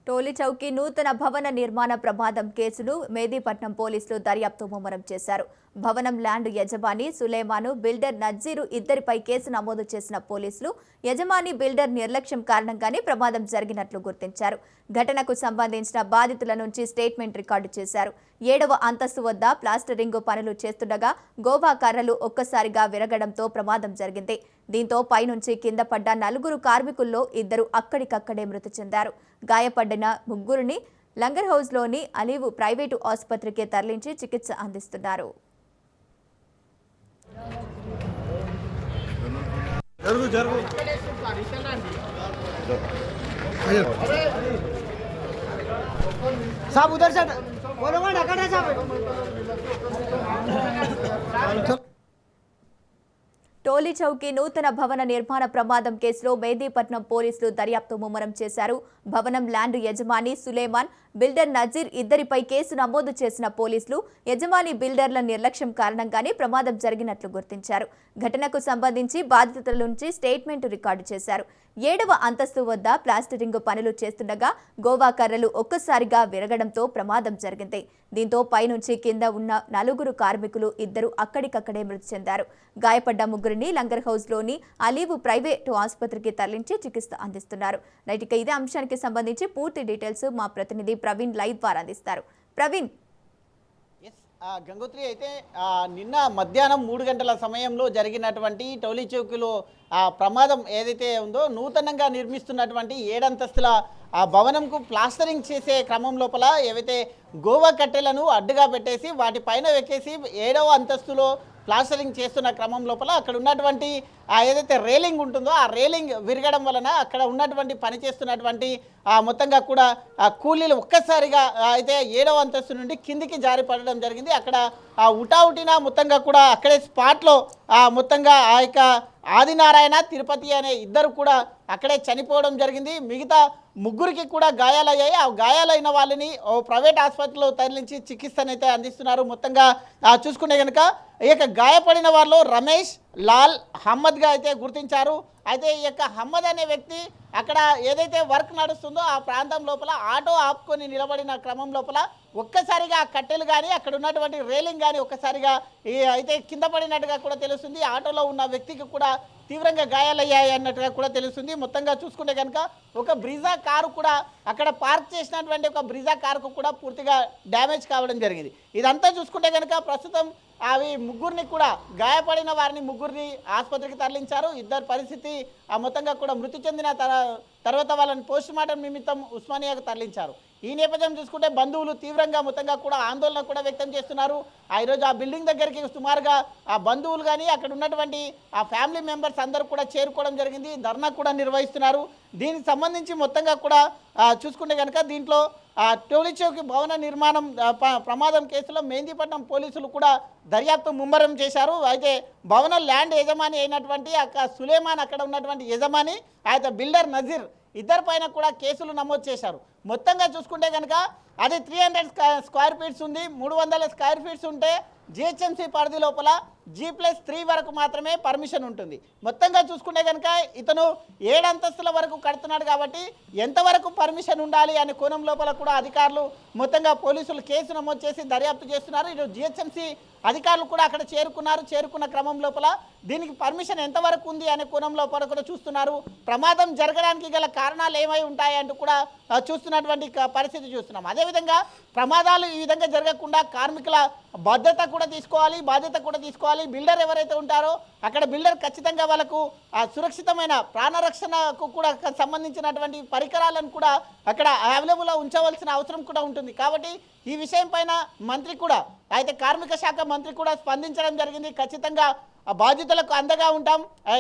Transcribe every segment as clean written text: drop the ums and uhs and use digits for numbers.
టోలీ చౌకీ నూతన భవన నిర్మాణ ప్రమాదం కేసును మేదీపట్నం పోలీసులు దర్యాప్తు ముమ్మరం చేశారు. భవనం ల్యాండ్ యజమాని సులేమాను, బిల్డర్ నజీరు ఇద్దరిపై కేసు నమోదు చేసిన పోలీసులు యజమాని బిల్డర్ నిర్లక్ష్యం కారణంగానే ప్రమాదం జరిగినట్లు గుర్తించారు. ఘటనకు సంబంధించిన బాధితుల నుంచి స్టేట్మెంట్ రికార్డు చేశారు. 7వ అంతస్తు వద్ద ప్లాస్టరింగ్ పనులు చేస్తుండగా గోవా కర్రలు ఒక్కసారిగా విరగడంతో ప్రమాదం జరిగింది. దీంతో పైనుంచి కింద పడ్డ 4 కార్మికుల్లో 2 అక్కడికక్కడే మృతి చెందారు. గాయపడిన ముగ్గురిని లంగర్ హౌస్లోని అలీవు ప్రైవేటు ఆసుపత్రికి తరలించి చికిత్స అందిస్తున్నారు. साहब उधर से बोलोगे ना कटा साहब టోలీ చౌకీ నూతన భవన నిర్మాణ ప్రమాదం కేసులో మేదీపట్నం పోలీసులు దర్యాప్తు ముమ్మరం చేశారు. భవనం ల్యాండ్ యజమాని సులేమాన్, బిల్డర్ నజీర్ ఇద్దరిపై కేసు నమోదు చేసిన పోలీసులు యజమాని బిల్డర్ల నిర్లక్ష్యం కారణంగానే ప్రమాదం జరిగినట్లు గుర్తించారు. ఘటనకు సంబంధించి బాధితుల నుంచి స్టేట్మెంట్ రికార్డు చేశారు. 7వ అంతస్తు వద్ద ప్లాస్టరింగ్ పనులు చేస్తుండగా గోవా కర్రలు ఒక్కసారిగా విరగడంతో ప్రమాదం జరిగింది. దీంతో పైనుంచి కింద ఉన్న 4 కార్మికులు 2 అక్కడికక్కడే మృతి చెందారు. గాయపడ్డ ముగ్గురిని లంగర్ హౌస్లోని అలీవు ప్రైవేటు ఆసుపత్రికి తరలించి చికిత్స అందిస్తున్నారు. ఇక ఇదే అంశానికి సంబంధించి పూర్తి డీటెయిల్స్ మా ప్రతినిధి ప్రవీణ్ లైవ్ ద్వారా అందిస్తారు. ప్రవీణ్, గంగోత్రి అయితే నిన్న మధ్యాహ్నం 3 గంటల సమయంలో జరిగినటువంటి టోలీ చౌకీలో ప్రమాదం ఏదైతే ఉందో నూతనంగా నిర్మిస్తున్నటువంటి 7 అంతస్తుల ఆ భవనంకు ప్లాస్టరింగ్ చేసే క్రమం లోపల ఏవైతే గోవా కట్టెలను అడ్డుగా పెట్టేసి వాటి పైన ఎక్కేసి 7వ అంతస్తులో ప్లాస్టరింగ్ చేస్తున్న క్రమం లోపల అక్కడ ఉన్నటువంటి ఏదైతే రేలింగ్ ఉంటుందో ఆ రేలింగ్ విరగడం వలన అక్కడ ఉన్నటువంటి పని చేస్తున్నటువంటి మొత్తంగా కూడా కూలీలు ఒక్కసారిగా అయితే 7వ అంతస్తు నుండి కిందికి జారి పడడం జరిగింది. అక్కడ ఉటావుటిన మొత్తంగా కూడా అక్కడే స్పాట్లో మొత్తంగా ఆ యొక్క ఆదినారాయణ, తిరుపతి అనే ఇద్దరు కూడా అక్కడే చనిపోవడం జరిగింది. మిగతా ముగ్గురికి కూడా గాయాలయ్యాయి. ఆ గాయాలైన వాళ్ళని ప్రైవేట్ ఆసుపత్రిలో తరలించి చికిత్సనైతే అందిస్తున్నారు. మొత్తంగా చూసుకునే కనుక ఈ యొక్క గాయపడిన వాళ్ళు రమేష్, లాల్, హమ్మద్గా అయితే గుర్తించారు. అయితే ఈ యొక్క హమ్మద్ అనే వ్యక్తి అక్కడ ఏదైతే వర్క్ నడుస్తుందో ఆ ప్రాంతం లోపల ఆటో ఆపుకొని నిలబడిన క్రమం లోపల ఒక్కసారిగా ఆ కట్టెలు కానీ అక్కడ ఉన్నటువంటి రేలింగ్ కానీ ఒక్కసారిగా అయితే కింద పడినట్టుగా కూడా తెలుస్తుంది. ఆటోలో ఉన్న వ్యక్తికి కూడా తీవ్రంగా గాయాలయ్యాయి అన్నట్టుగా కూడా తెలుస్తుంది. మొత్తంగా చూసుకుంటే కనుక ఒక బ్రిజా కారు కూడా అక్కడ పార్క్ చేసినటువంటి ఒక బ్రిజా కారుకు కూడా పూర్తిగా డ్యామేజ్ కావడం జరిగింది. ఇదంతా చూసుకుంటే కనుక ప్రస్తుతం అవి ముగ్గురిని కూడా గాయపడిన వారిని ముగ్గురిని ఆసుపత్రికి తరలించారు. ఇద్దరు పరిస్థితి మొత్తంగా కూడా మృతి చెందిన తర్వాత వాళ్ళని పోస్టుమార్టం నిమిత్తం ఉస్మానియాకు తరలించారు. ఈ నేపథ్యం చూసుకుంటే బంధువులు తీవ్రంగా మొత్తంగా కూడా ఆందోళన కూడా వ్యక్తం చేస్తున్నారు. ఈరోజు ఆ బిల్డింగ్ దగ్గరికి సుమారుగా ఆ బంధువులు కానీ అక్కడ ఉన్నటువంటి ఆ ఫ్యామిలీ మెంబర్స్ అందరూ కూడా చేరుకోవడం జరిగింది. ధర్నా కూడా నిర్వహిస్తున్నారు. దీనికి సంబంధించి మొత్తంగా కూడా చూసుకుంటే కనుక దీంట్లో టోలీ చౌకీ భవన నిర్మాణం ప్రమాదం కేసులో మేదీపట్నం పోలీసులు కూడా దర్యాప్తు ముమ్మరం చేశారు. అయితే భవన ల్యాండ్ యజమాని అయినటువంటి సులేమాన్, అక్కడ ఉన్నటువంటి యజమాని అయితే బిల్డర్ నజీర్ ఇద్దరి పైన కూడా కేసులు నమోదు చేశారు. మొత్తంగా చూసుకుంటే కనుక అది 300 స్క్వేర్ ఫీట్స్ ఉంది. 300 స్క్వేర్ ఫీట్స్ ఉంటే జిహెచ్ఎంసీ పరిధి లోపల G+3 వరకు మాత్రమే పర్మిషన్ ఉంటుంది. మొత్తంగా చూసుకుంటే కనుక ఇతను 7 అంతస్తుల వరకు కడుతున్నాడు కాబట్టి ఎంతవరకు పర్మిషన్ ఉండాలి అనే కోణం లోపల కూడా అధికారులు మొత్తంగా పోలీసులు కేసు నమోదు చేసి దర్యాప్తు చేస్తున్నారు. ఈరోజు జిహెచ్ఎంసీ అధికారులు కూడా అక్కడ చేరుకున్న క్రమం లోపల దీనికి పర్మిషన్ ఎంతవరకు ఉంది అనే కోణం లోపల కూడా చూస్తున్నారు. ప్రమాదం జరగడానికి గల కారణాలు ఏమై ఉంటాయంటూ కూడా చూస్తున్నటువంటి పరిస్థితి చూస్తున్నాం. అదేవిధంగా ప్రమాదాలు ఈ విధంగా జరగకుండా కార్మికుల బాధ్యత కూడా తీసుకోవాలి. బిల్డర్ ఎవరైతే ఉంటారో అక్కడ బిల్డర్ ఖచ్చితంగా వాళ్ళకు సురక్షితమైన ప్రాణరక్షణకు కూడా సంబంధించినటువంటి పరికరాలను కూడా అక్కడ అవైలబుల్గా ఉంచవలసిన అవసరం కూడా ఉంటుంది. కాబట్టి ఈ విషయం పైన మంత్రి కూడా అయితే కార్మిక శాఖ మంత్రి కూడా స్పందించడం జరిగింది. ఖచ్చితంగా బాధ్యతలకు అండగా ఉంటాం.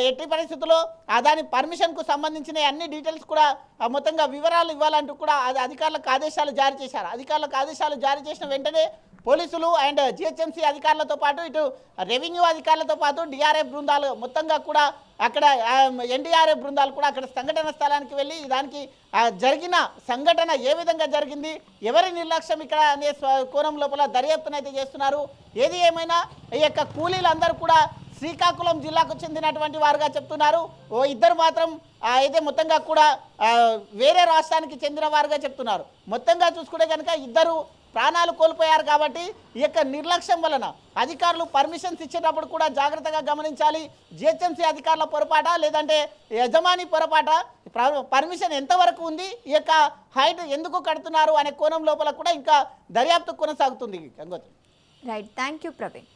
ఎట్టి పరిస్థితుల్లో దాని పర్మిషన్కు సంబంధించిన అన్ని డీటెయిల్స్ కూడా మొత్తంగా వివరాలు ఇవ్వాలంటూ కూడా అధికారులకు ఆదేశాలు జారీ చేశారు. అధికారులకు ఆదేశాలు జారీ చేసిన వెంటనే పోలీసులు అండ్ జిహెచ్ఎంసీ అధికారులతో పాటు ఇటు రెవెన్యూ అధికారులతో పాటు డిఆర్ఎఫ్ బృందాలు మొత్తంగా కూడా అక్కడ ఎన్డీఆర్ఎఫ్ బృందాలు కూడా అక్కడ సంఘటన స్థలానికి వెళ్ళి దానికి జరిగిన సంఘటన ఏ విధంగా జరిగింది, ఎవరి నిర్లక్ష్యం ఇక్కడ అనే కోణం లోపల దర్యాప్తునైతే చేస్తున్నారు. ఏది ఏమైనా ఈ యొక్క కూలీలందరూ కూడా శ్రీకాకుళం జిల్లాకు చెందినటువంటి వారుగా చెప్తున్నారు. ఓ ఇద్దరు మాత్రం అయితే మొత్తంగా కూడా వేరే రాష్ట్రానికి చెందిన వారుగా చెప్తున్నారు. మొత్తంగా చూసుకుంటే కనుక ఇద్దరు ప్రాణాలు కోల్పోయారు. కాబట్టి ఈ యొక్క నిర్లక్ష్యం వలన అధికారులు పర్మిషన్స్ ఇచ్చేటప్పుడు కూడా జాగ్రత్తగా గమనించాలి. జిహెచ్ఎంసీ అధికారుల పొరపాట లేదంటే యజమాని పొరపాట, పర్మిషన్ ఎంతవరకు ఉంది, ఈ యొక్క హైట్ ఎందుకు కడుతున్నారు అనే కోణం లోపల కూడా ఇంకా దర్యాప్తు కొనసాగుతుంది. Gangotri. Right, thank you Praveen.